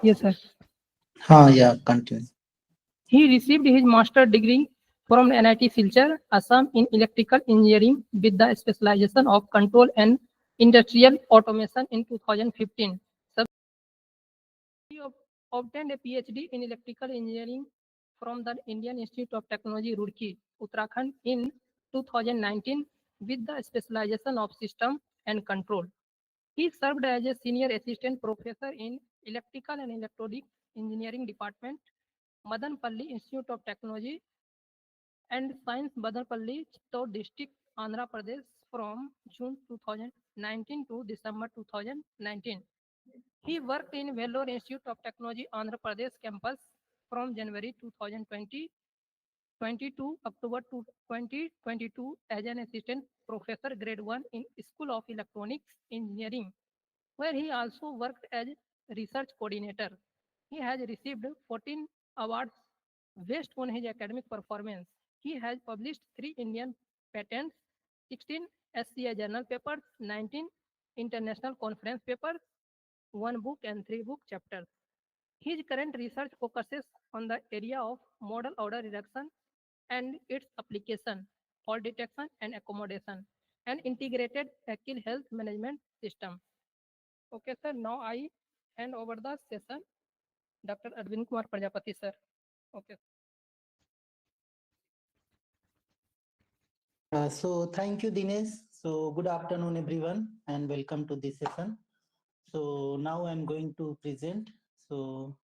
Yes, sir. Yeah, continue. He received his master degree from NIT Silchar, Assam in electrical engineering with the specialization of control and industrial automation in 2015. He obtained a PhD in electrical engineering from the Indian Institute of Technology, Roorkee, Uttarakhand in 2019 with the specialization of system and control. He served as a senior assistant professor in electrical and electronic engineering department, Madanpalli Institute of Technology and Science, Madanpalli, Chittor district, Andhra Pradesh from June 2019 to December 2019. He worked in Vellore Institute of Technology, Andhra Pradesh campus from January 2020 to October 2022 as an assistant professor grade 1 in School of Electronics Engineering, where he also worked as research coordinator. He has received 14 awards based on his academic performance. He has published 3 Indian patents, 16 SCI journal papers, 19 international conference papers, 1 book and 3 book chapters. His current research focuses on the area of model order reduction and its application, fault detection and accommodation, and integrated vehicle health management system. Okay, sir. Now I hand over the session, Dr. Arvind Kumar Prajapati, sir. Okay. So thank you, Dinesh. So good afternoon, everyone, and welcome to this session. So now I'm going to present. So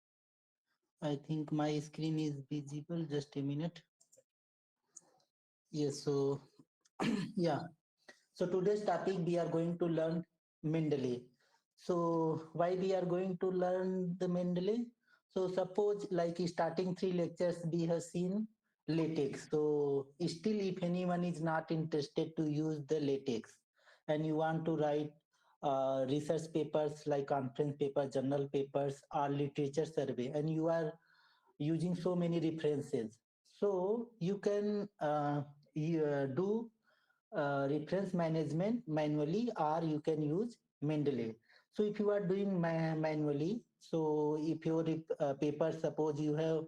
I think my screen is visible. Just a minute. Yes. So yeah. So today's topic we are going to learn Mendeley. So why we are going to learn the Mendeley? So suppose like starting 3 lectures we have seen latex. So still if anyone is not interested to use the latex and you want to write research papers like conference papers, journal papers or literature survey and you are using so many references. So you can do reference management manually or you can use Mendeley. So if you are doing manually, so if your paper, suppose you have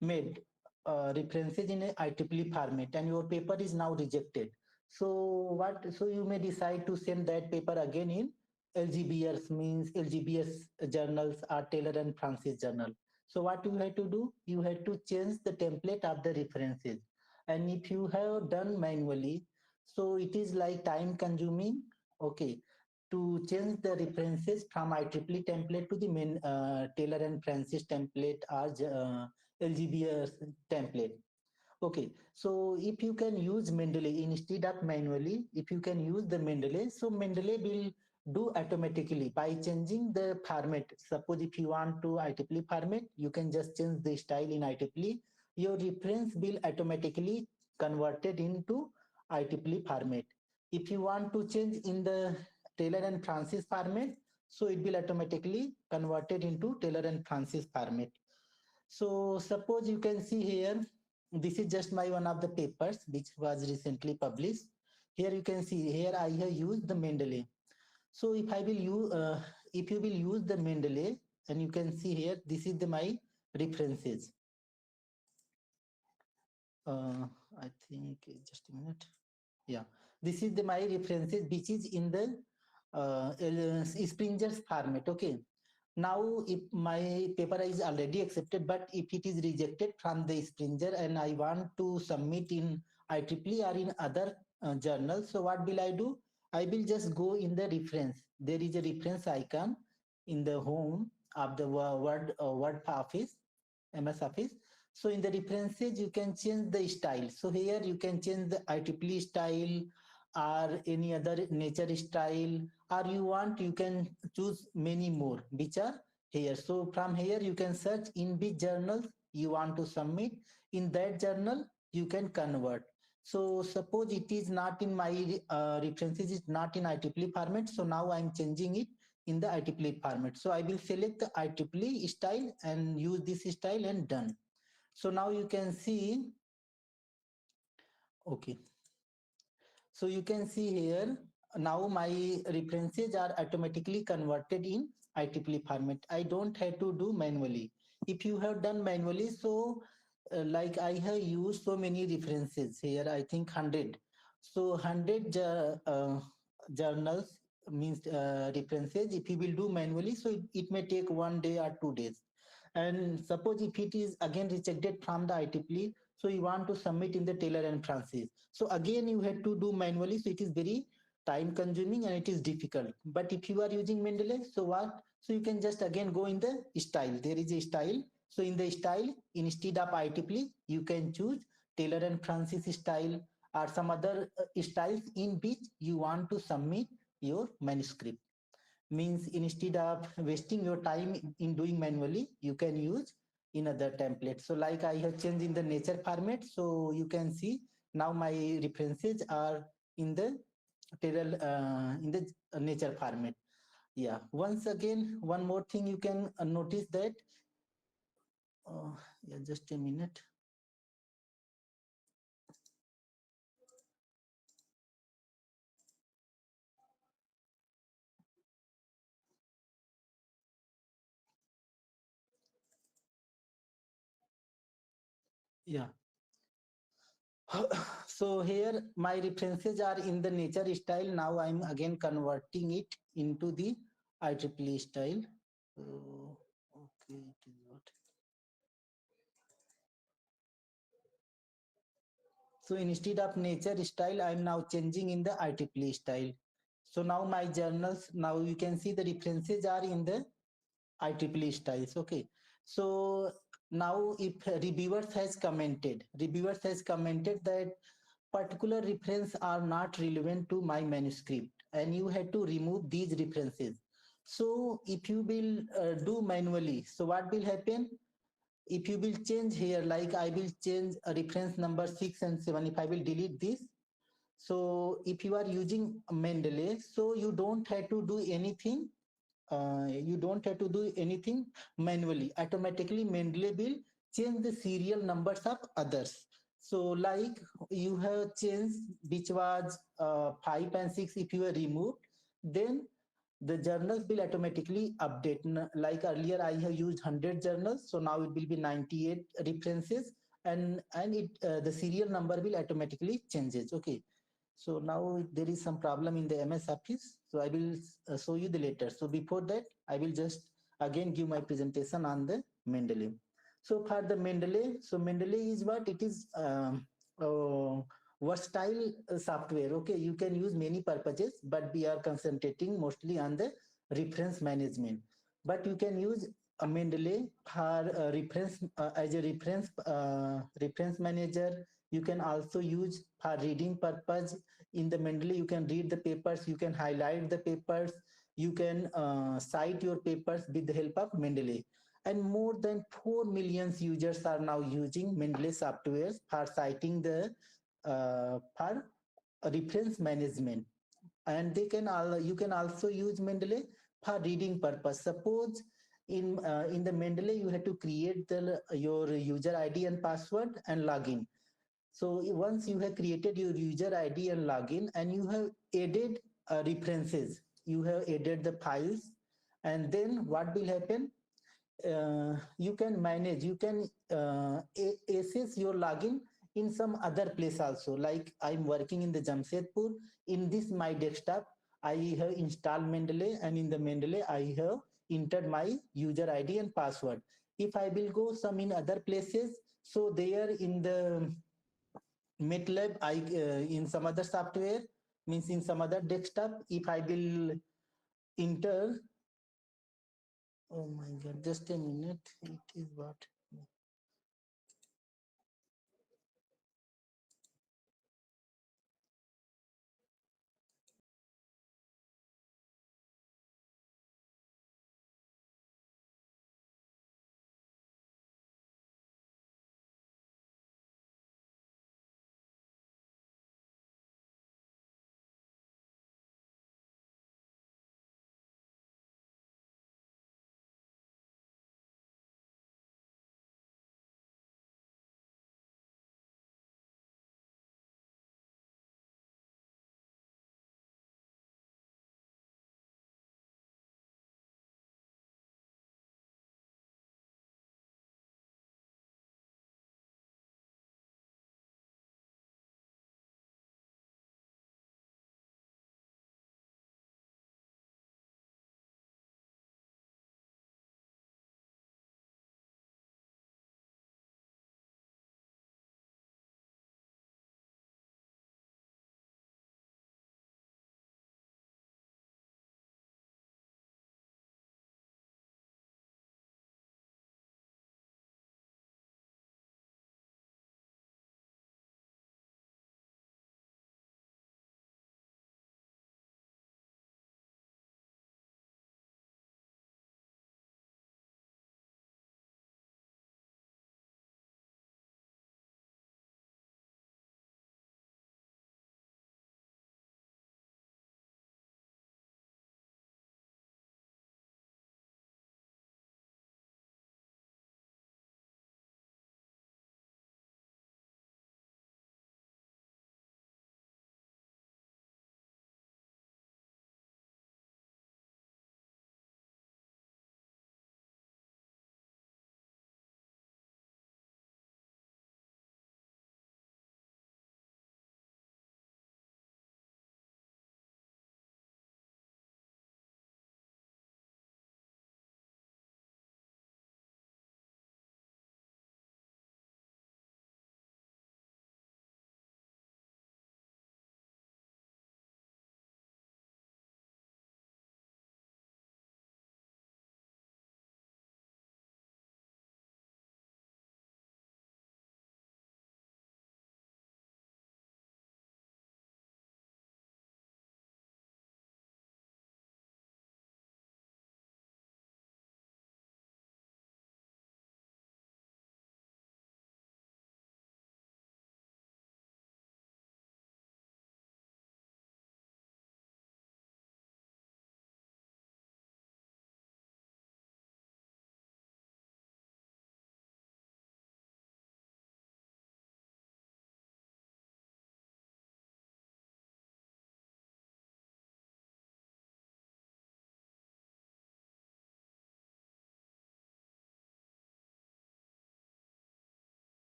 made references in a IEEE format and your paper is now rejected. So you may decide to send that paper again in LGBS, means LGBS journals or Taylor and Francis journal. So what you have to do? You have to change the template of the references. And if you have done manually, so it is like time consuming. Okay, to change the references from IEEE template to the main Taylor and Francis template or LGBS template. Okay, so if you can use Mendeley instead of manually, if you can use the Mendeley, so Mendeley will do automatically by changing the format. Suppose if you want to IEEE format, you can just change the style in IEEE. Your reference will automatically converted into IEEE format. If you want to change in the Taylor and Francis format, so it will automatically converted into Taylor and Francis format. So suppose you can see here, this is just my one of the papers which was recently published. Here you can see here I have used the Mendeley. So if you will use the Mendeley, and you can see here, this is my references. Uh, I think just a minute. Yeah, this is my references which is in the Springer's format. Okay. Now, if my paper is already accepted, but if it is rejected from the Springer and I want to submit in IEEE or in other journals, so what will I do? I will just go in the reference. There is a reference icon in the home of the Word Office, MS Office. So in the references, you can change the style. So here you can change the IEEE style or any other nature style, or you want, you can choose many more which are here. So from here you can search in which journals you want to submit. In that journal you can convert. So suppose it is not in my references, is not in IEEE format, so now I'm changing it in the IEEE format. So I will select the IEEE style and use this style and done. So now you can see, okay, so you can see here, now my references are automatically converted in IEEE format. I don't have to do manually. If you have done manually, so like I have used so many references here, I think 100. So 100 journals means references. If you will do manually, so it may take 1 day or 2 days. And suppose if it is again rejected from the IEEE, so you want to submit in the Taylor and Francis. So again, you have to do manually. So it is very time consuming and it is difficult. But if you are using Mendeley, so what? So you can just again go in the style. There is a style. So in the style, instead of IEEE, you can choose Taylor and Francis style or some other styles in which you want to submit your manuscript. Means instead of wasting your time in doing manually, you can use in other templates. So like I have changed in the nature format, so you can see now my references are in the nature format. Yeah, once again, one more thing you can notice that yeah, just a minute. Yeah. So here my references are in the nature style. Now I'm again converting it into the IEEE style. So, okay, it is what. So instead of nature style, I'm now changing in the IEEE style. So now my journals, now you can see the references are in the IEEE styles. Okay. So now if reviewers has commented that particular reference are not relevant to my manuscript and you had to remove these references. So if you will do manually, so what will happen? If you will change here, like I will change a reference number 6 and 7, if I will delete this. So if you are using Mendeley, so you don't have to do anything. You don't have to do anything manually. Automatically, Mendeley will change the serial numbers of others. So like you have changed which was 5 and 6, if you are removed, then the journals will automatically update. Like earlier I have used 100 journals, so now it will be 98 references, and it the serial number will automatically changes. Okay, so now there is some problem in the MS Office, so I will show you the later. So before that, I will just again give my presentation on the Mendeley. So for the Mendeley, so Mendeley is what it is, versatile software. Okay, you can use many purposes, but we are concentrating mostly on the reference management. But you can use a Mendeley for reference as a reference manager. You can also use for reading purpose. In the Mendeley, you can read the papers, you can highlight the papers, you can cite your papers with the help of Mendeley. And more than 4 million users are now using Mendeley software for citing the for reference management. And they can you can also use Mendeley for reading purpose. Suppose in the Mendeley you have to create your user ID and password and login. So once you have created your user ID and login and you have added references, you have added the files, and then what will happen? You can manage, you can access your login in some other place also. Like I'm working in the Jamshedpur, in this my desktop, I have installed Mendeley, and in the Mendeley, I have entered my user ID and password. If I will go some in other places, so there in the MATLAB, in some other software, means in some other desktop, if I will enter, oh my god, just a minute, it is what?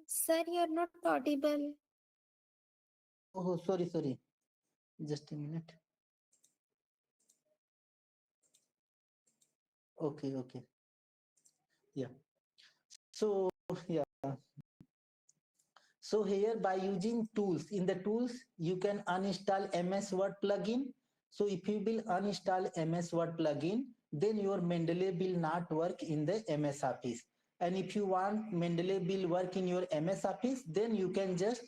Sir, you're not audible. Oh, sorry. Just a minute. Okay. Yeah. So yeah. So here by using tools, in the tools, you can uninstall MS Word plugin. So if you will uninstall MS Word plugin, then your Mendeley will not work in the MS Office. And if you want Mendeley will work in your MS Office, then you can just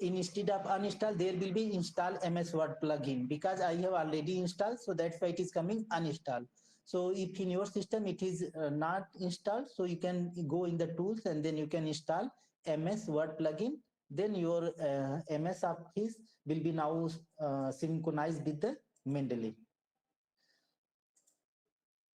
instead of uninstall, there will be install MS Word plugin because I have already installed. So that's why it is coming uninstall. So if in your system it is not installed, so you can go in the tools and then you can install MS Word plugin, then your MS Office will be now synchronized with the Mendeley.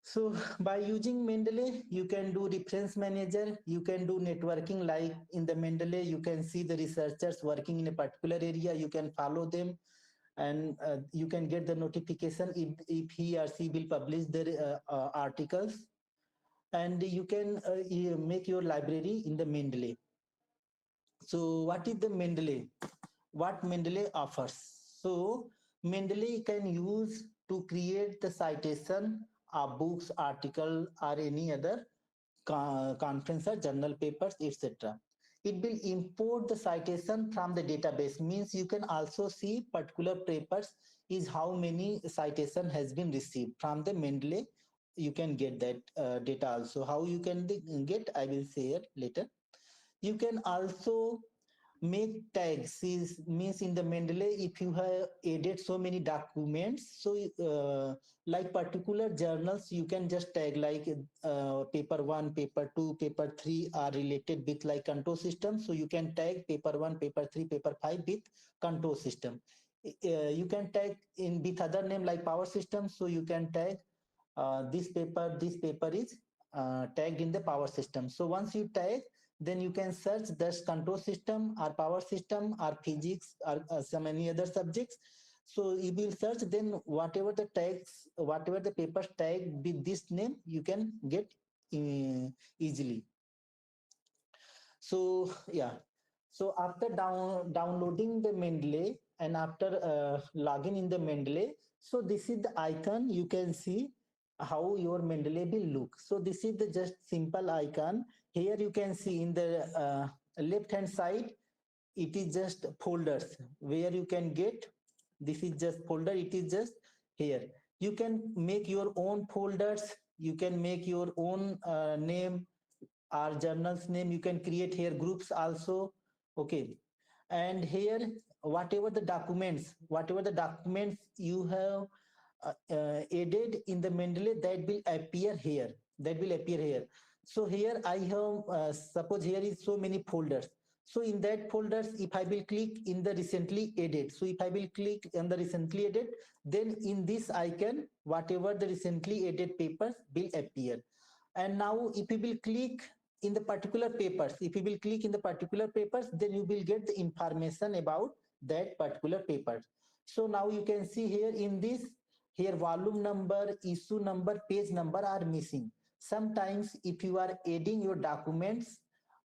So by using Mendeley, you can do reference manager, you can do networking like in the Mendeley, you can see the researchers working in a particular area, you can follow them and you can get the notification if he or she will publish their articles and you can make your library in the Mendeley. So what is the Mendeley? What Mendeley offers? So Mendeley can use to create the citation of books, article, or any other conference or journal papers, etc. It will import the citation from the database. Means you can also see particular papers is how many citation has been received from the Mendeley. You can get that data also. How you can get? I will say it later. You can also make tags is means in the Mendeley if you have added so many documents, so like particular journals you can just tag like paper 1, paper 2, paper 3 are related with like control system, so you can tag paper 1, paper 3, paper 5 with control system. You can tag in with other name like power system, so you can tag this paper is tagged in the power system. So once you tag, then you can search this control system or power system or physics or some any other subjects. So you will search, then whatever the tags, whatever the papers tag with this name, you can get easily. So yeah, so after downloading the Mendeley and after logging in the Mendeley, so this is the icon. You can see how your Mendeley will look. So this is the just simple icon. Here you can see in the left hand side, it is just folders where you can get. This is just folder. It is just here. You can make your own folders. You can make your own name our journal's name. You can create here groups also. Okay, and here whatever the documents you have added in the Mendeley, that will appear here, so here I have suppose here is so many folders. So in that folders, if I will click in the recently added, so if I will click on the recently added, then in this icon whatever the recently added papers will appear. And now if you will click in the particular papers, then you will get the information about that particular paper. So now you can see here in this, here volume number, issue number, page number are missing. Sometimes if you are adding your documents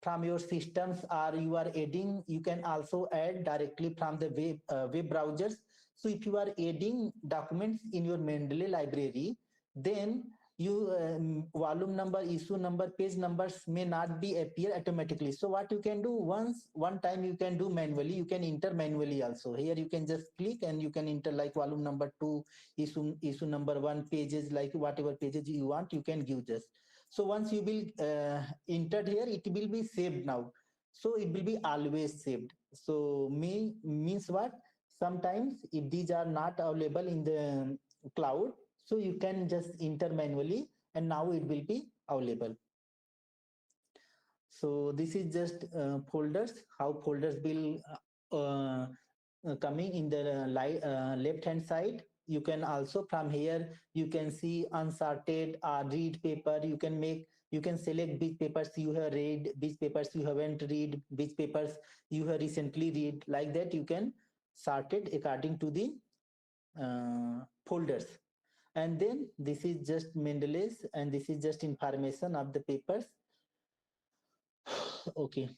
from your systems, or you are adding, you can also add directly from the web browsers. So if you are adding documents in your Mendeley library, then you volume number, issue number, page numbers may not be appear automatically. So what you can do, one time you can do manually, you can enter manually also. Here you can just click and you can enter like volume number 2, issue number 1, pages, like whatever pages you want, you can give just. So once you will entered here, it will be saved now. So it will be always saved. So means what? Sometimes if these are not available in the cloud, so you can just enter manually and now it will be available. So this is just folders, how folders will coming in the left hand side. You can also from here, you can see unsorted read paper. You can select which papers you have read, which papers you haven't read, which papers you have recently read. Like that you can sort it according to the folders. And then this is just Mendeley's, and this is just information of the papers. Okay.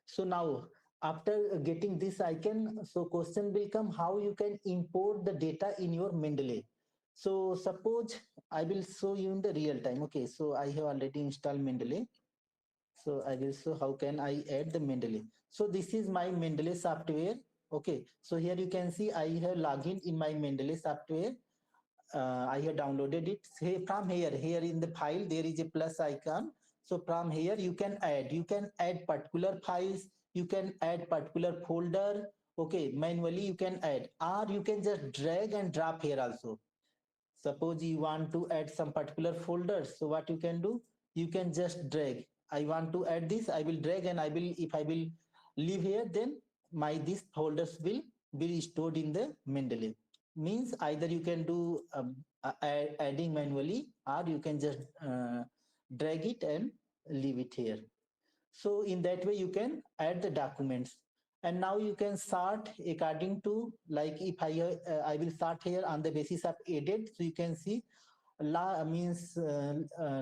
So now after getting this icon, so question will come how you can import the data in your Mendeley. So suppose I will show you in the real time. Okay, so I have already installed Mendeley. So I will show how can I add the Mendeley. So this is my Mendeley software. Okay, so here you can see I have login in my Mendeley software. I have downloaded it. Hey, from here in the file, there is a plus icon. So from here, you can add particular files, you can add particular folder. Okay, manually you can add, or you can just drag and drop here also. Suppose you want to add some particular folders. So what you can do, you can just drag. I want to add this, I will drag and if I will leave here, then these folders will be stored in the Mendeley. Means either you can do adding manually, or you can just drag it and leave it here. So in that way you can add the documents. And now you can sort according to, like if I will start here on the basis of added. So you can see means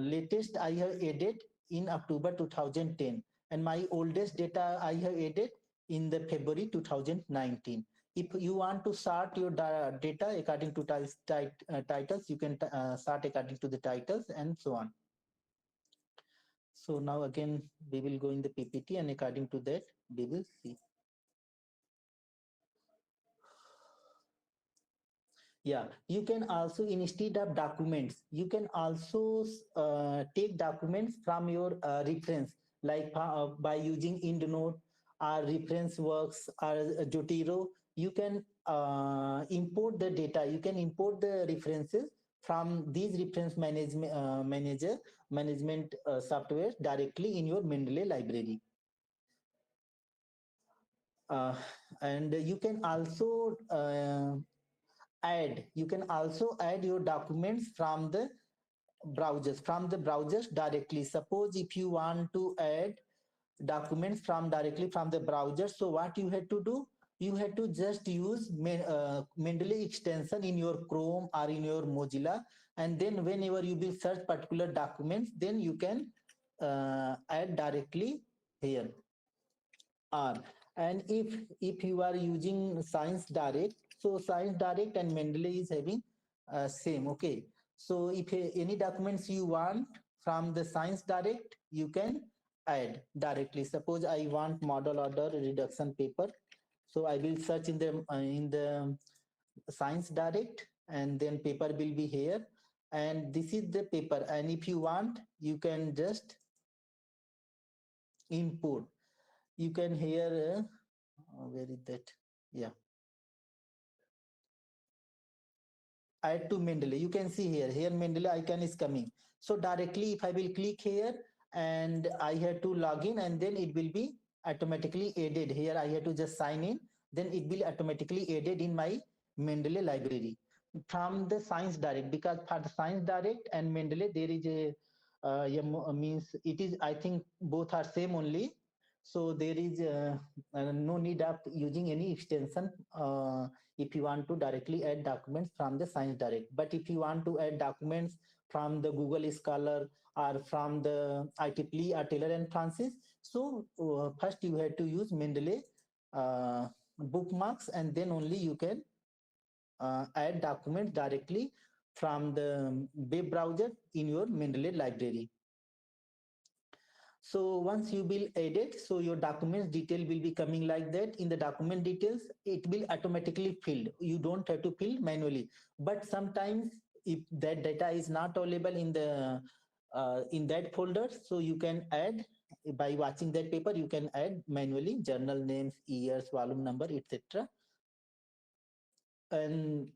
latest I have added in October 2010, and my oldest data I have added in the February 2019. If you want to sort your data according to titles, you can sort according to the titles and so on. So now again, we will go in the PPT, and according to that, we will see. Yeah, you can also, instead of documents, you can also take documents from your reference, like by using EndNote or reference works or Jotiro. You can import the data. You can import the references from these reference management software directly in your Mendeley library. Uh, and you can also add your documents from the browsers directly. Suppose if you want to add documents from directly from the browser, so what you have to do, you have to just use Mendeley extension in your Chrome or in your Mozilla, and then whenever you will search particular documents, then you can add directly here. R. And if you are using Science Direct, so Science Direct and Mendeley is having same. Okay, so if any documents you want from the Science Direct, you can add directly. Suppose I want model order reduction paper, so I will search in the Science Direct, and then paper will be here, and this is the paper. And if you want, you can just import. You can here where is that? Yeah, add to Mendeley. You can see here Mendeley icon is coming. So directly if I will click here and I have to log in, and then it will be automatically added here. I have to just sign in, then it will automatically added in my Mendeley library from the Science Direct, because for the Science Direct and Mendeley there is a means it is, I think both are same only. So there is no need of using any extension if you want to directly add documents from the Science Direct. But if you want to add documents from the Google Scholar or from the IEEE or Taylor and Francis, so first you have to use Mendeley bookmarks, and then only you can add documents directly from the web browser in your Mendeley library. So once you will edit, so your documents detail will be coming like that. In the document details, it will automatically filled. You don't have to fill manually. But sometimes if that data is not available in that folder, so you can add by watching that paper. You can add manually journal names, years, volume number, etc. And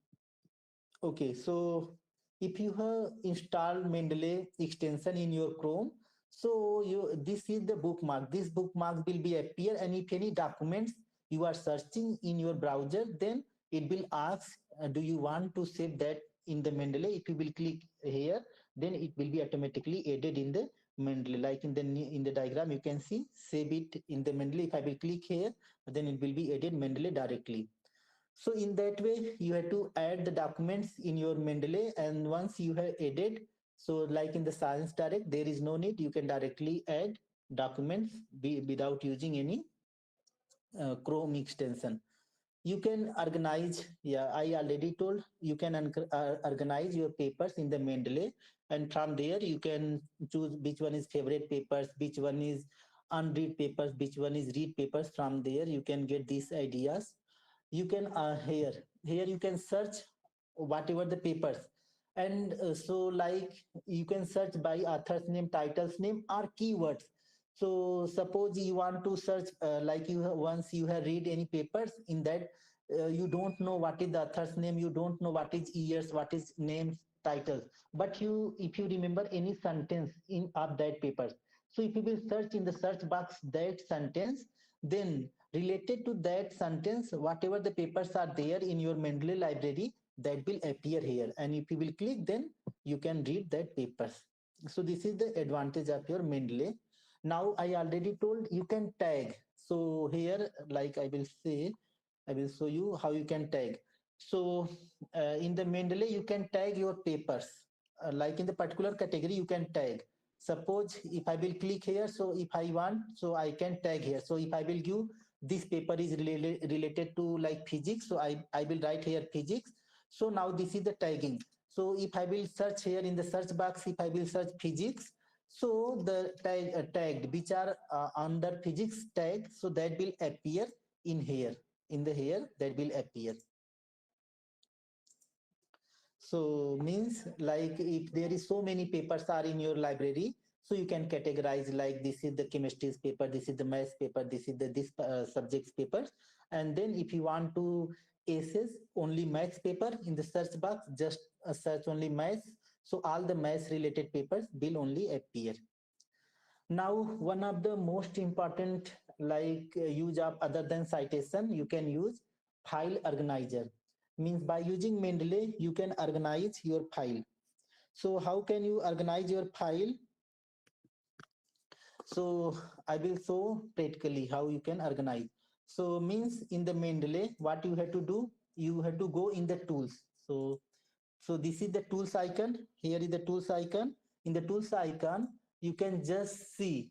okay, so if you have installed Mendeley extension in your Chrome, so this is the bookmark. This bookmark will be appear, and if any documents you are searching in your browser, then it will ask, do you want to save that in the Mendeley? If you will click here, then it will be automatically added in the Mendeley. Like in the diagram, you can see save it in the Mendeley. If I will click here, then it will be added Mendeley directly. So in that way, you have to add the documents in your Mendeley, and once you have added, so like in the Science Direct, there is no need. You can directly add documents without using any Chrome extension. You can organize, yeah, I already told, you can organize your papers in the Mendeley, and from there you can choose which one is favorite papers, which one is unread papers, which one is read papers. From there you can get these ideas. You can here you can search whatever the papers, and so like you can search by author's name, title's name, or keywords. So suppose you want to search like once you have read any papers in that, you don't know what is the author's name, you don't know what is years, what is names, titles, but you, if you remember any sentence in of that papers, so if you will search in the search box that sentence, then related to that sentence, whatever the papers are there in your Mendeley library, that will appear here, and if you will click, then you can read that papers. So this is the advantage of your Mendeley. Now I already told you can tag. So here, like I will say, I will show you how you can tag. So in the Mendeley, you can tag your papers. Like in the particular category, you can tag. Suppose if I will click here, so if I want, so I can tag here. So if I will give this paper is related to like physics, so I will write here physics. So now this is the tagging. So if I will search here in the search box, if I will search physics, so the tagged which are under physics tag, so that will appear in here, in the here that will appear. So means like if there is so many papers are in your library, so you can categorize like this is the chemistry's paper, this is the maths paper, this is the this subjects papers. And then if you want to access only maths paper, in the search box just search only maths, so all the maths related papers will only appear. Now one of the most important like use of other than citation, you can use file organizer. Means by using Mendeley you can organize your file. So how can you organize your file? So I will show practically how you can organize. So means in the Mendeley what you have to do, you have to go in the tools. So this is the tools icon, here is the tools icon. In the tools icon you can just see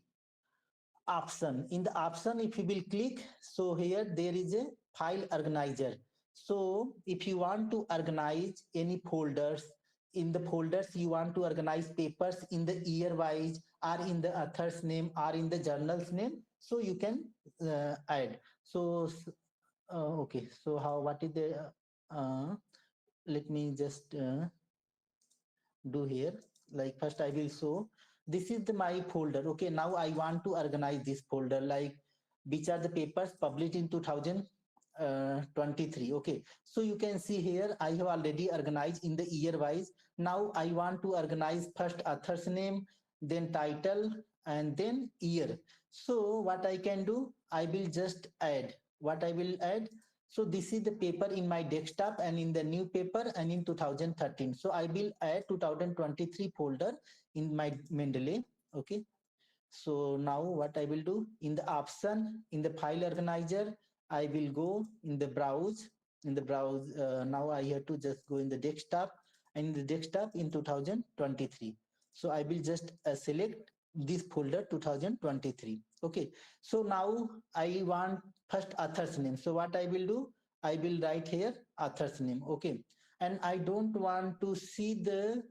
option. In the option if you will click, so here there is a file organizer. So if you want to organize any folders, in the folders you want to organize papers in the year wise or in the author's name or in the journal's name, so you can add. So okay, so how, what is the let me just do here. Like first I will show, this is the my folder. Okay, now I want to organize this folder, like which are the papers published in 2023. Okay, so you can see here I have already organized in the year wise. Now I want to organize first author's name, then title, and then year. So what I can do, I will just add. What I will add, so this is the paper in my desktop and in the new paper and in 2013. So I will add 2023 folder in my Mendeley. Okay. So now what I will do, in the option, in the file organizer, I will go in the browse, now I have to just go in the desktop, and in the desktop in 2023. So I will just select this folder 2023. Okay. So now I want first author's name. So what I will do, I will write here author's name. Okay. And I don't want to see the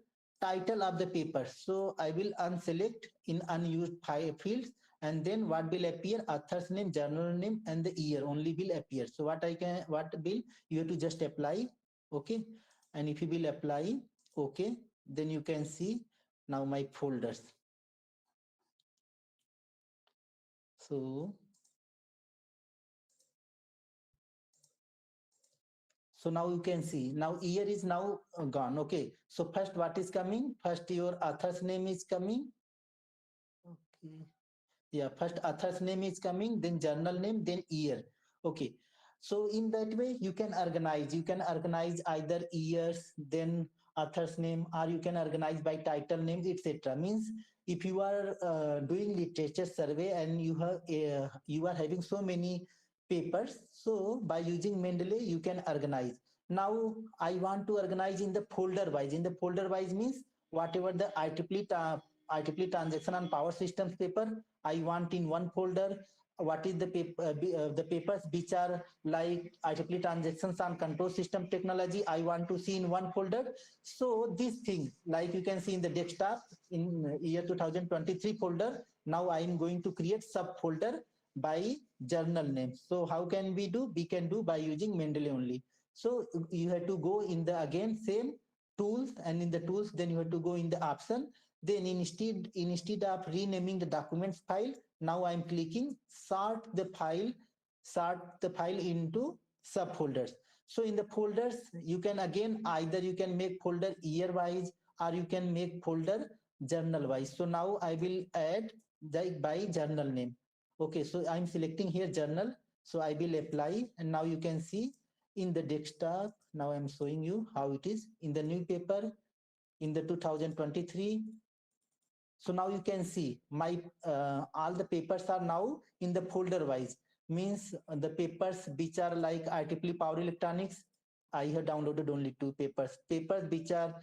title of the paper. So I will unselect in unused fields, and then what will appear, author's name, journal name, and the year only will appear. So what will, you have to just apply. Okay. And if you will apply, okay, then you can see now my folders. So now you can see, now year is now gone. Okay. So first what is coming? First your author's name is coming. Okay. Yeah, first author's name is coming, then journal name, then year. Okay. So in that way you can organize. You can organize either years, then author's name, or you can organize by title name, etc. Means if you are doing literature survey and you are having so many papers, so by using Mendeley you can organize. Now I want to organize in the folder wise. In the folder wise means whatever the IEEE transaction on power systems paper I want in one folder, what is the paper, the papers which are like IEEE transactions on control system technology, I want to see in one folder. So this thing, like you can see in the desktop in year 2023 folder, now I am going to create subfolder by journal name. So how can we do? We can do by using Mendeley only. So you have to go in the again same tools, and in the tools then you have to go in the option. Then instead of renaming the documents file, now I'm clicking sort the file into subfolders. So in the folders, you can again either you can make folder year wise or you can make folder journal wise. So now I will add the by journal name. Okay, so I'm selecting here journal. So I will apply, and now you can see in the desktop. Now I'm showing you how it is in the new paper in the 2023. So now you can see my all the papers are now in the folder wise. Means the papers which are like IEEE Power Electronics, I have downloaded only 2 papers. Papers which are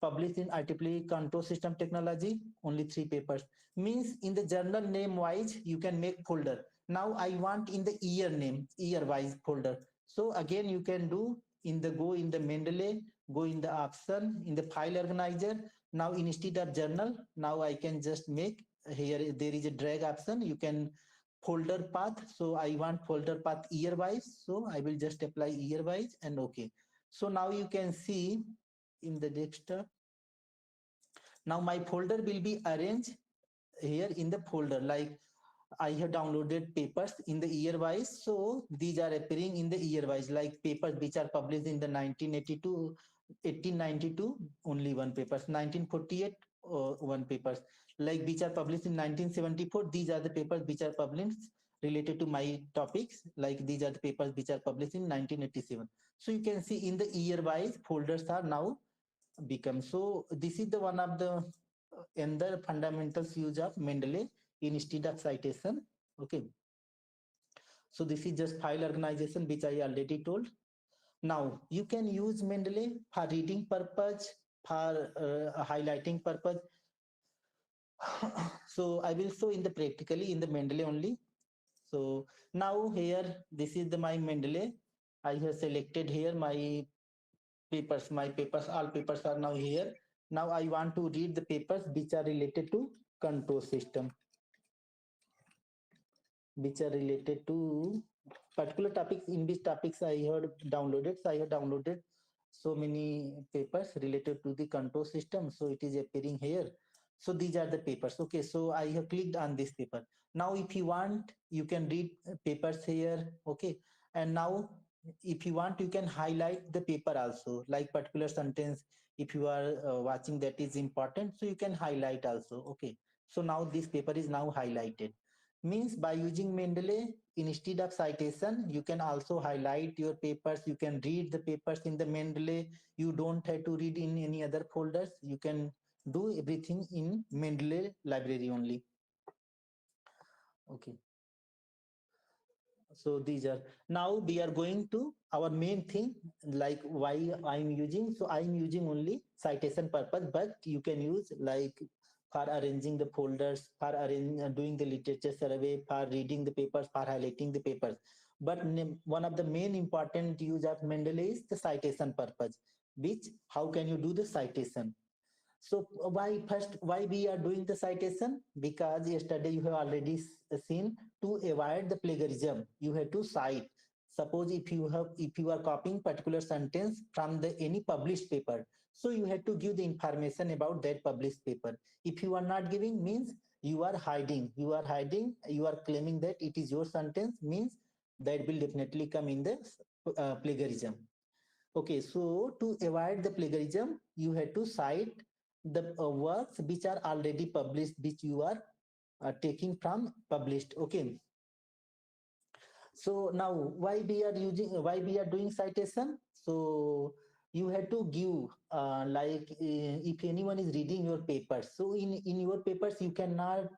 published in IEEE Control System Technology, only 3 papers. Means in the journal name wise, you can make folder. Now I want in the year wise folder. So again, you can do in the go in the Mendeley, go in the option in the file organizer. Now instead of journal, now I can just make here there is a drag option. You can folder path. So I want folder path year wise. So I will just apply year wise and okay. So now you can see in the desktop. Now my folder will be arranged here in the folder like I have downloaded papers in the year wise. So these are appearing in the year wise, like papers which are published in the 1982, 1892, only 1 papers, 1948, one papers, like which are published in 1974. These are the papers which are published related to my topics. Like these are the papers which are published in 1987. So you can see in the year wise folders are now become. So this is the one of the another fundamentals use of Mendeley instead of citation. Okay, so this is just file organization which I already told. Now you can use Mendeley for reading purpose, for highlighting purpose. So I will show in the practically in the Mendeley only. So now here this is the my Mendeley. I have selected here my papers. My papers, all papers are now here. Now I want to read the papers which are related to control system, which are related to particular topics. In which topics I have downloaded. So I have downloaded so many papers related to the control system. So it is appearing here. So these are the papers. Okay, so I have clicked on this paper. Now if you want, you can read papers here. Okay, and now if you want, you can highlight the paper also, like particular sentence. If you are watching that is important, so you can highlight also. Okay, so now this paper is now highlighted. Means by using Mendeley instead of citation, you can also highlight your papers. You can read the papers in the Mendeley. You don't have to read in any other folders. You can do everything in Mendeley library only. Okay, so these are, now we are going to our main thing, like why I'm using. So I'm using only citation purpose, but you can use like for arranging the folders, for doing the literature survey, for reading the papers, for highlighting the papers. But one of the main important use of Mendeley is the citation purpose, which how can you do the citation. So why we are doing the citation? Because yesterday you have already seen, to avoid the plagiarism, you have to cite. Suppose if you are copying particular sentence from the any published paper, so you have to give the information about that published paper. If you are not giving, means you are hiding. You are claiming that it is your sentence, means that will definitely come in the plagiarism. Okay, so to avoid the plagiarism, you have to cite the works which are already published, which you are taking from published. Okay, so now why we are doing citation. So you have to give like if anyone is reading your papers, so in your papers you cannot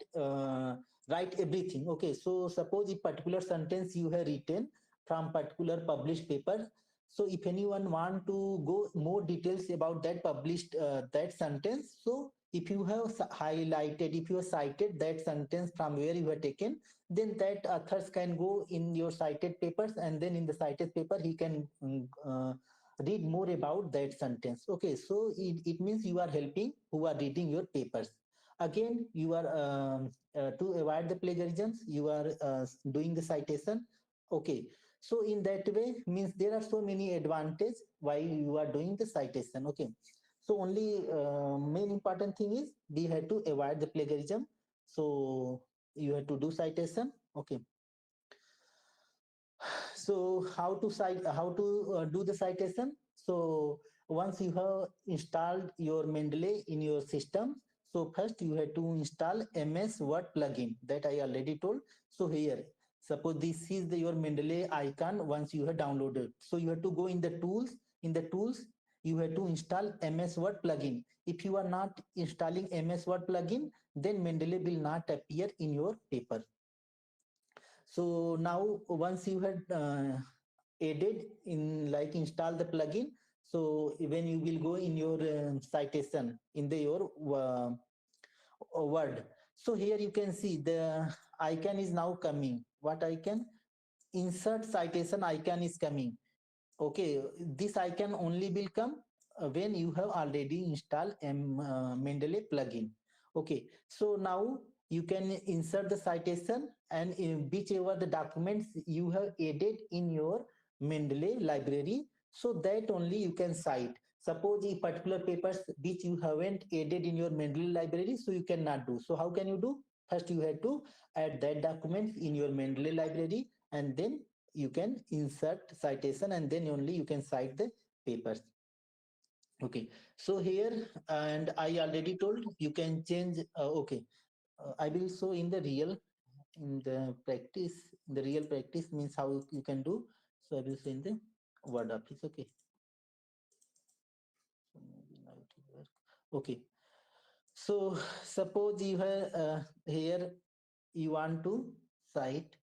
write everything. Okay, so suppose if particular sentence you have written from particular published paper, so if anyone want to go more details about that published that sentence, so If you have highlighted, if you have cited that sentence from where you have taken, then that authors can go in your cited papers, and then in the cited paper he can read more about that sentence. Okay, so it means you are helping who are reading your papers. Again, you are to avoid the plagiarisms, you are doing the citation. Okay, so in that way means there are so many advantages why you are doing the citation. Okay, so only main important thing is we had to avoid the plagiarism. So you have to do citation. Okay, so how to do the citation? So once you have installed your Mendeley in your system, so first you have to install MS Word plugin that I already told. So here, suppose this is your Mendeley icon once you have downloaded. So you have to go in the tools. In the tools, you have to install MS Word plugin. If you are not installing MS Word plugin, then Mendeley will not appear in your paper. So now once you had added in, like, install the plugin, so when you will go in your citation in the your word, so here you can see the icon is now coming. What icon? Insert citation icon is coming. Okay, this icon only will come when you have already installed Mendeley plugin. Okay, so now you can insert the citation, and in whichever the documents you have added in your Mendeley library, so that only you can cite. Suppose if particular papers which you haven't added in your Mendeley library, so you cannot do. So how can you do? First you have to add that documents in your Mendeley library, and then you can insert citation, and then only you can cite the papers. Okay, so here, and I already told you can change. Okay, I will show in the real, in the practice. In the real practice means how you can do. So I will show in the Word Office. Okay, so maybe now it will work. Okay, so suppose you have here you want to cite.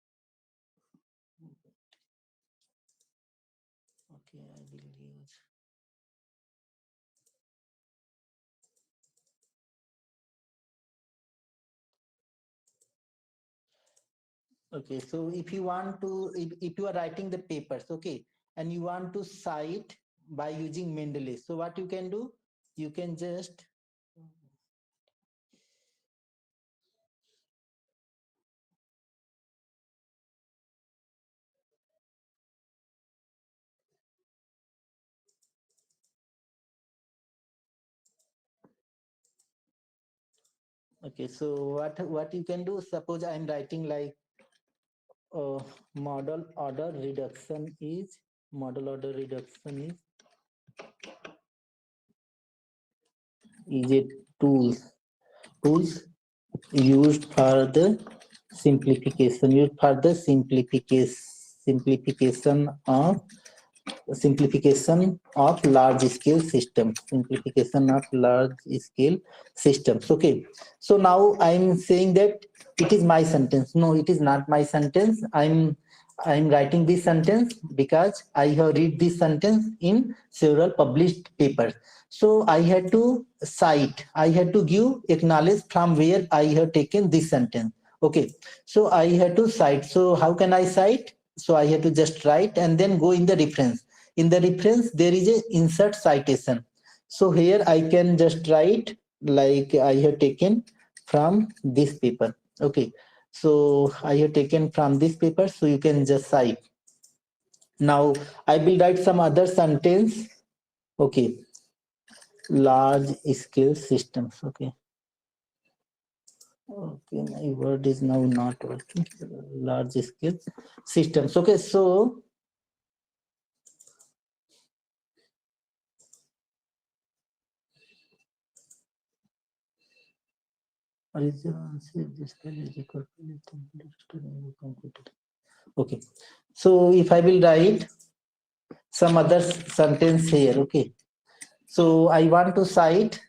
Okay, I will use. Okay, so if you want to, if you are writing the papers, okay, and you want to cite by using Mendeley, so what you can do, you can just, okay, so what you can do, suppose I'm writing like model order reduction is, model order reduction is a tools used for the simplification of large scale systems, okay. So now I'm saying that it is my sentence. No, it is not my sentence. I'm writing this sentence because I have read this sentence in several published papers. So I had to cite, I had to give acknowledge from where I have taken this sentence. Okay, so I had to cite. So how can I cite? So I had to just write and then go in the reference. In the reference there is a insert citation. So here I can just write like I have taken from this paper. Okay, so I have taken from this paper, so you can just cite. Now I will write some other sentence. Okay, large scale systems. Okay, okay, my word is now not working. Large scale systems. Okay, so okay, so if I will write some other sentence here. Okay, so I want to cite,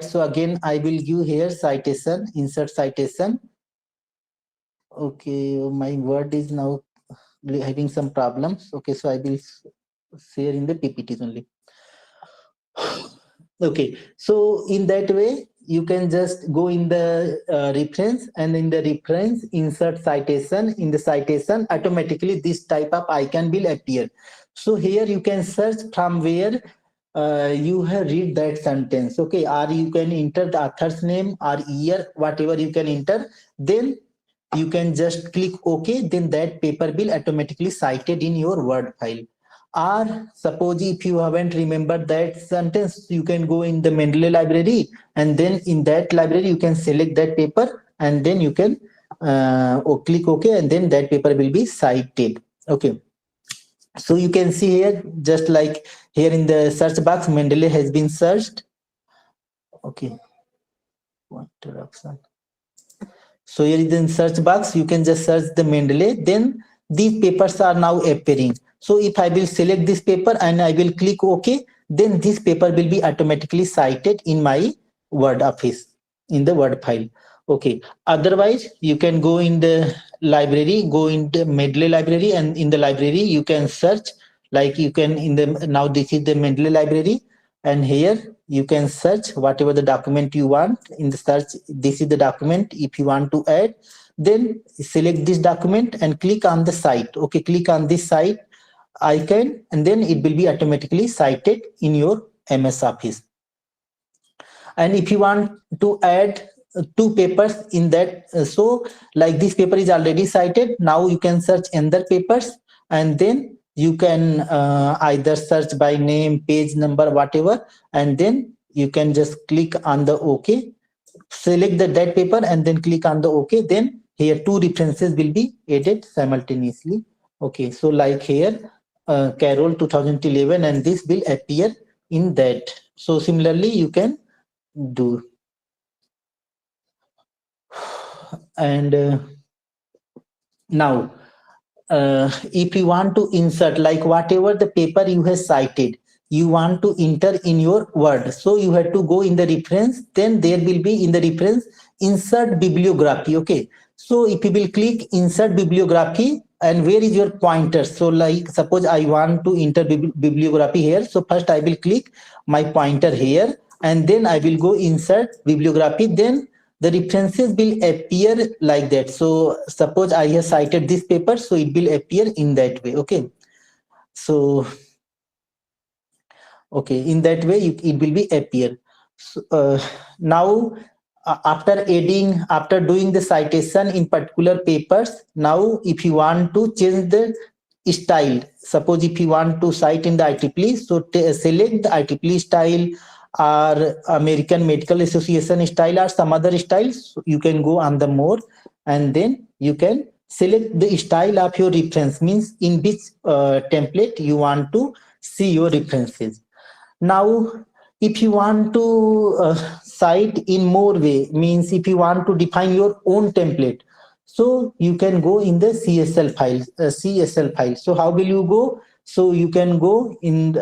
so again I will give here citation, insert citation. Okay, my word is now having some problems. Okay, so I will share in the PPTs only. Okay, so in that way, you can just go in the reference, and in the reference, insert citation. In the citation, automatically this type of icon will appear. So here you can search from where you have read that sentence. Okay, or you can enter the author's name or year, whatever you can enter. Then you can just click OK. Then that paper will automatically cited in your Word file. Or suppose if you haven't remembered that sentence, you can go in the Mendeley library, and then in that library you can select that paper, and then you can click OK, and then that paper will be cited. Okay. So you can see here, just like here in the search box, Mendeley has been searched. Okay. What option? So here is in search box, you can just search the Mendeley. Then these papers are now appearing. So if I will select this paper and I will click OK, then this paper will be automatically cited in my Word office, in the Word file. Okay. Otherwise, you can go in the library, go in the Mendeley library, and in the library you can search. Like you can in the now this is the Mendeley library, and here you can search whatever the document you want. In the search, this is the document. If you want to add, then select this document and click on the site. Okay, click on this site icon, and then it will be automatically cited in your MS Office. And if you want to add two papers in that, so like this paper is already cited, now you can search other papers, and then you can either search by name, page number, whatever, and then you can just click on the OK, select that paper, and then click on the OK. Then here two references will be added simultaneously. Okay, so like here Carol 2011, and this will appear in that. So similarly you can do. And now if you want to insert, like whatever the paper you have cited, you want to enter in your Word, so you have to go in the reference. Then there will be in the reference insert bibliography. Okay, so if you will click insert bibliography, and where is your pointer? So like suppose I want to enter bibliography here, so first I will click my pointer here, and then I will go insert bibliography. Then the references will appear like that. So suppose I have cited this paper, so it will appear in that way. Okay, so okay, in that way it will be appear. So, now after doing the citation in particular papers, now if you want to change the style, suppose if you want to cite in the IEEE, so select the IEEE style or American Medical Association style or some other styles. So you can go on the more, and then you can select the style of your reference, means in which template you want to see your references. Now if you want to cite in more way, means if you want to define your own template, so you can go in the CSL file. So how will you go? So you can go in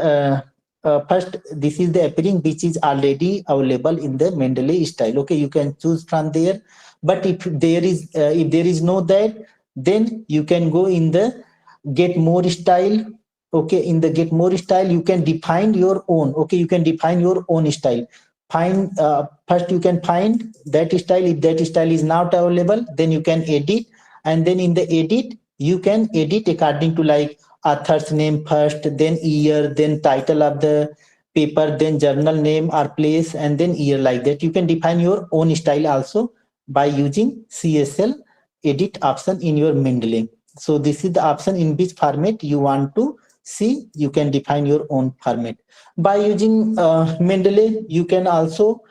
first, this is the appearing which is already available in the Mendeley style. Okay, you can choose from there. But if there is no that, then you can go in the get more style. Okay, in the get more style you can define your own. Okay, you can define your own style. Find first you can find that style. If that style is not available, then you can edit, and then in the edit you can edit according to like author's name first, then year, then title of the paper, then journal name or place, and then year. Like that you can define your own style also by using CSL edit option in your Mendeley. So this is the option in which format you want to see. You can define your own format by using Mendeley. You can also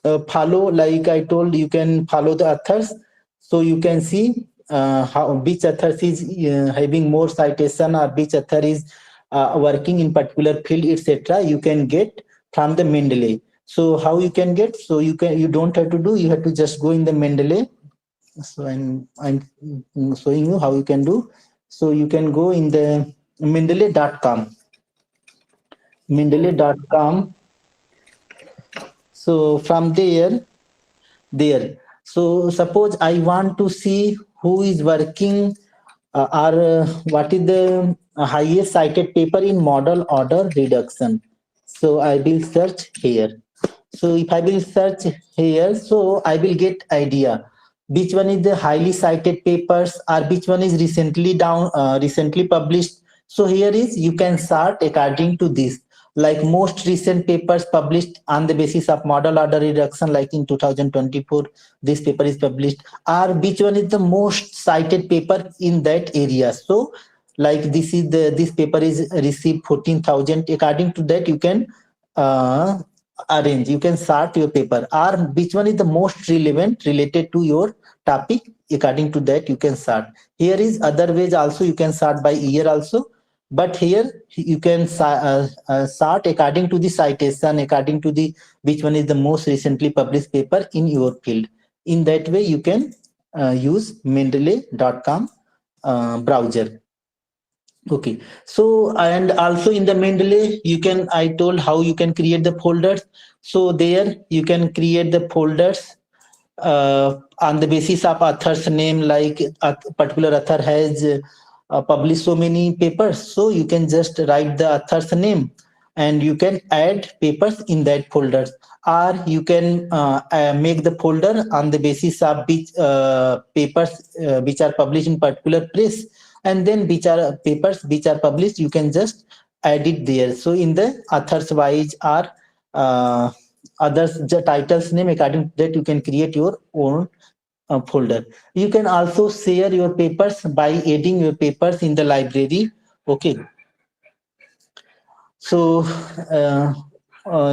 follow, like I told, you can follow the authors, so you can see how which author is having more citation, or which author is working in particular field, etc. You can get from the Mendeley. So how you can get? So you don't have to do, you have to just go in the Mendeley. So I'm showing you how you can do. So you can go in the mendeley.com. So from there, so suppose I want to see who is working or what is the highest cited paper in model order reduction. So I will search here. So if I will search here, so I will get idea which one is the highly cited papers or which one is recently published. So here is you can sort according to this, like most recent papers published on the basis of model order reduction, like in 2024 this paper is published, or which one is the most cited paper in that area. So like this paper is received 14,000. According to that you can uh, arrange, you can sort your paper, or which one is the most relevant related to your topic. According to that you can sort. Here is other ways also, you can sort by year also, but here you can sort according to the citation, according to the which one is the most recently published paper in your field. In that way you can use mendeley.com browser. Okay, so and also in the Mendeley, you can, I told how you can create the folders. So there you can create the folders on the basis of author's name, like a particular author has published so many papers. So you can just write the author's name and you can add papers in that folders, or you can make the folder on the basis of which papers which are published in particular press, and then which are papers which are published you can just add it there. So in the authors wise or uh, others the titles name, according to that you can create your own folder. You can also share your papers by adding your papers in the library. Okay, so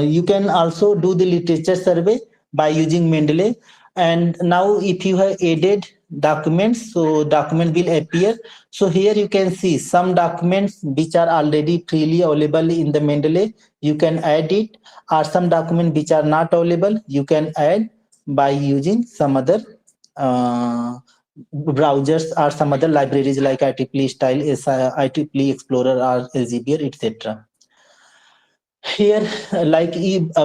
you can also do the literature survey by using Mendeley. And now if you have added documents, so document will appear. So here you can see some documents which are already freely available in the Mendeley. You can add it, or some documents which are not available, you can add by using some other uh, browsers or some other libraries like IEEE Style, IEEE Explorer or Elsevier, etc. Here like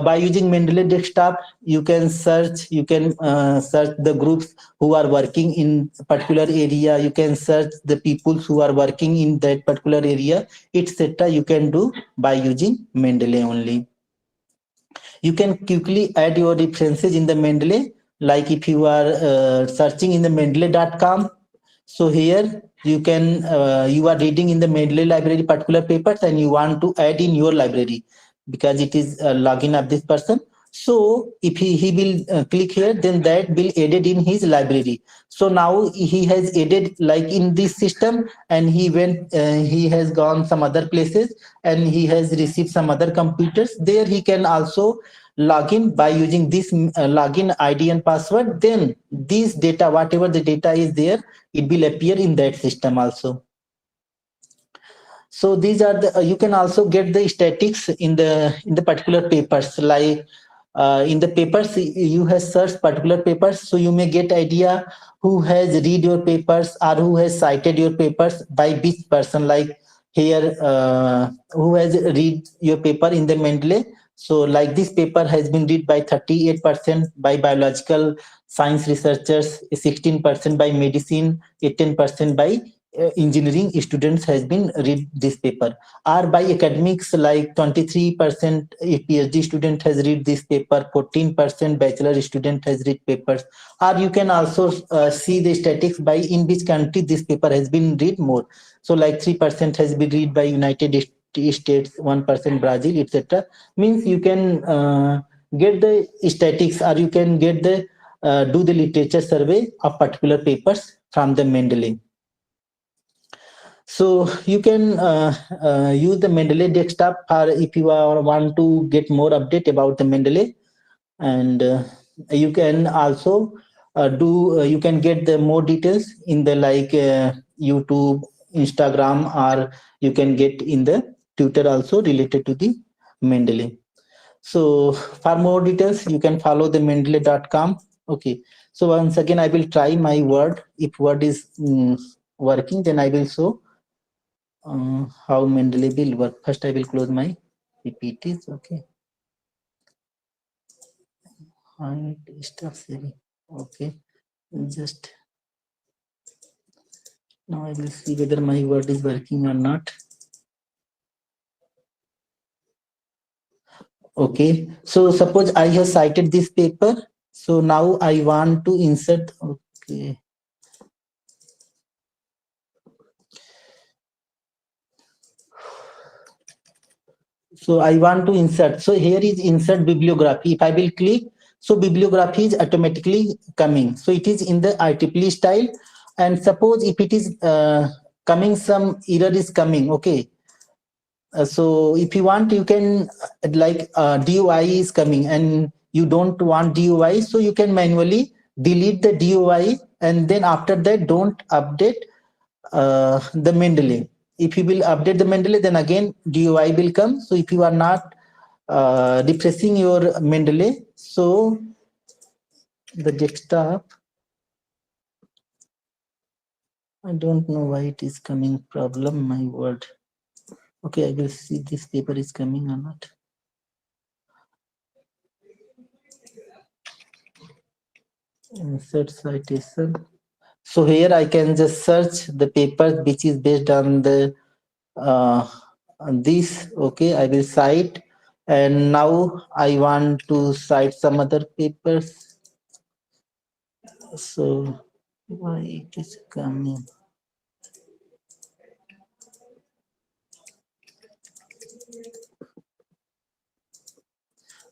by using Mendeley desktop you can search, you can search the groups who are working in particular area, you can search the people who are working in that particular area, etc. You can do by using Mendeley only. You can quickly add your references in the Mendeley, like if you are searching in the mendeley.com. So here you can you are reading in the Mendeley library particular papers and you want to add in your library because it is a login of this person. So if he will click here, then that will added in his library. So now he has added like in this system, and he went he has gone some other places and he has received some other computers. There he can also log in by using this login ID and password. Then this data, whatever the data is there, it will appear in that system also. So these are the you can also get the statics in the particular papers, like in the papers you have searched particular papers, so you may get idea who has read your papers or who has cited your papers by which person. Like here who has read your paper in the Mendeley. So like this paper has been read by 38% by biological science researchers, 16% by medicine, 18% by engineering students has been read this paper, or by academics like 23% a PhD student has read this paper, 14% bachelor student has read papers. Or you can also see the statistics by in which country this paper has been read more. So like 3% has been read by United States, 1% Brazil, etc. Means you can get the statistics, or you can get the do the literature survey of particular papers from the Mendeley. So you can use the Mendeley desktop for if you want to get more update about the Mendeley, and you can also you can get the more details in the like YouTube, Instagram, or you can get in the Twitter also related to the Mendeley. So for more details, you can follow the mendeley.com. Okay. So once again, I will try my word. If word is working, then I will show how Mendeley will work. First, I will close my PPTs. Okay. And stop sharing. Okay. Just now I will see whether my word is working or not. Okay, so suppose I have cited this paper. So now I want to insert. Okay. So I want to insert. So here is insert bibliography. If I will click, so bibliography is automatically coming. So it is in the IEEE style. And suppose if it is coming, some error is coming. Okay. So if you want, you can like DOI is coming and you don't want DOI, so you can manually delete the DOI, and then after that don't update the Mendeley. If you will update the Mendeley, then again DOI will come. So if you are not refreshing your Mendeley, so the desktop, I don't know why it is coming problem, my word. Okay, I will see this paper is coming or not. Insert citation. So here I can just search the paper which is based on the on this. Okay, I will cite, and now I want to cite some other papers. So why it is coming?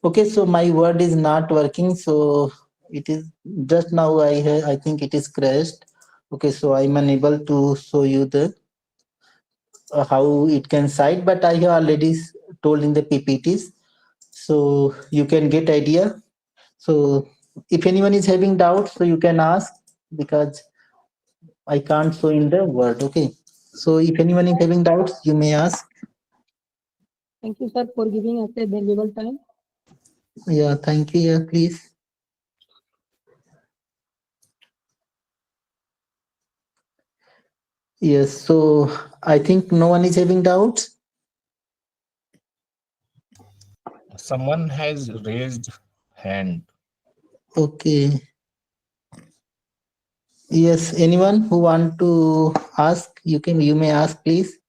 Okay, so my word is not working. So it is just now I think it is crashed. Okay, so I'm unable to show you the how it can cite, but I have already told in the PPTs, so you can get idea. So if anyone is having doubts, so you can ask, because I can't show in the word. Okay, so if anyone is having doubts, you may ask. Thank you, sir, for giving us a valuable time. Yeah, thank you. Yeah, please. Yes, so I think no one is having doubts. Someone has raised hand. Okay. Yes, anyone who want to ask, you may ask, please.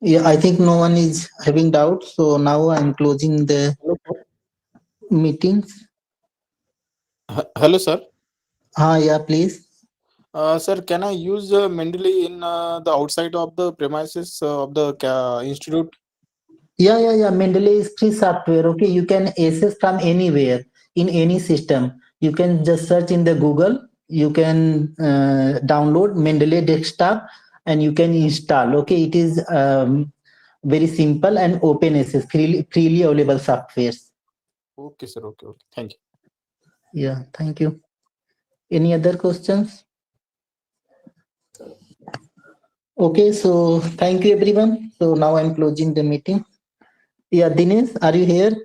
Yeah, I think no one is having doubts. So now I'm closing the meetings. Hello, sir. Yeah, please. Sir, can I use Mendeley in the outside of the premises of the institute? Yeah. Mendeley is free software. Okay, you can access from anywhere in any system. You can just search in the Google. You can download Mendeley desktop and you can install. Okay, it is very simple and open access, freely available softwares. Okay, sir. Okay, okay. Thank you. Yeah, thank you. Any other questions? Okay, so thank you everyone. So now I'm closing the meeting. Yeah, Dinesh, are you here?